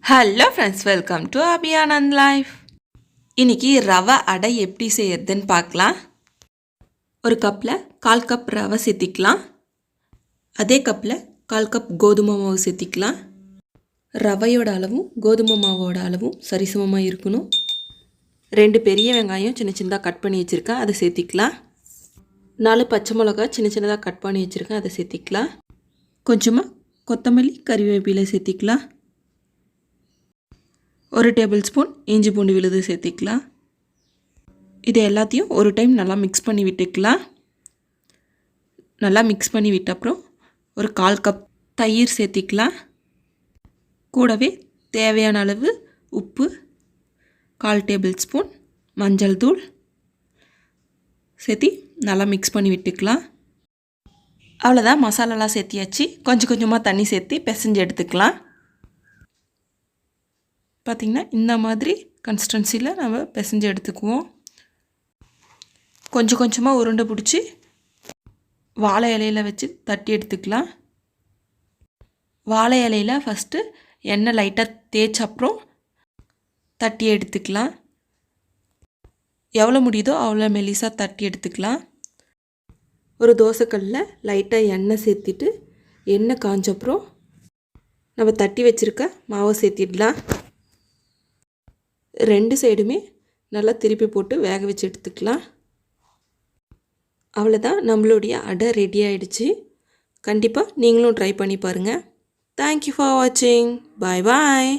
Hello friends, welcome to Abhiyanand life. இன்றைக்கி ரவை அடை எப்படி செய்யறதுன்னு பார்க்கலாம். ஒரு கப்பில் 1/4 கப் ரவை சேர்த்திக்கலாம். அதே கப்பில் 1/4 கப் கோதுமை மாவு சேர்த்திக்கலாம். ரவையோட அளவும் கோதுமை மாவோட அளவும் சரிசமமாக இருக்கணும். 2 பெரிய வெங்காயம் சின்ன சின்னதாக கட் பண்ணி வச்சுருக்கேன், அதை சேர்த்திக்கலாம். 4 பச்சை மிளகா சின்ன சின்னதாக கட் பண்ணி வச்சுருக்கேன், அதை சேர்த்திக்கலாம். கொஞ்சமாக கொத்தமல்லி கறிவேப்பிலை சேர்த்திக்கலாம். 1 டேபிள் ஸ்பூன் இஞ்சி பூண்டு விழுது சேர்த்திக்கலாம். இது எல்லாத்தையும் ஒரு டைம் நல்லா மிக்ஸ் பண்ணி விட்டுக்கலாம். நல்லா மிக்ஸ் பண்ணி விட்ட அப்புறம் ஒரு 1/4 கப் தயிர் சேர்த்திக்கலாம். கூடவே தேவையான அளவு உப்பு, 1/4 டேபிள் ஸ்பூன் மஞ்சள் தூள் சேர்த்தி நல்லா மிக்ஸ் பண்ணி விட்டுக்கலாம். அவ்வளோதான், மசாலாலாம் சேர்த்தியாச்சு. கொஞ்சம் கொஞ்சமாக தண்ணி சேர்த்து பிசைஞ்சு எடுத்துக்கலாம். பார்த்திங்கன்னா இந்த மாதிரி கன்சிஸ்டன்சியில் நம்ம பிசைஞ்சு எடுத்துக்குவோம். கொஞ்சம் கொஞ்சமாக உருண்டை பிடிச்சி வாழை இலையில் வச்சு தட்டி எடுத்துக்கலாம். வாழை இலையில் ஃபஸ்ட்டு எண்ணெய் லைட்டாக தேய்ச்ச அப்புறம் தட்டி எடுத்துக்கலாம். எவ்வளோ முடியுதோ அவ்வளோ மெலிசாக தட்டி எடுத்துக்கலாம். ஒரு தோசைக்கல்லில் லைட்டாக எண்ணெய் சேர்த்திட்டு எண்ணெய் காஞ்சப்புறம் நம்ம தட்டி வச்சுருக்க மாவை சேர்த்திடலாம். 2 சைடுமே நல்லா திருப்பி போட்டு வேக வச்சு எடுத்துக்கலாம். அவ்வளோதான், நம்மளுடைய அடை ரெடி ஆகிடுச்சு. கண்டிப்பாக நீங்களும் ட்ரை பண்ணி பாருங்கள். தேங்க்யூ ஃபார் வாட்சிங். பாய் பாய்.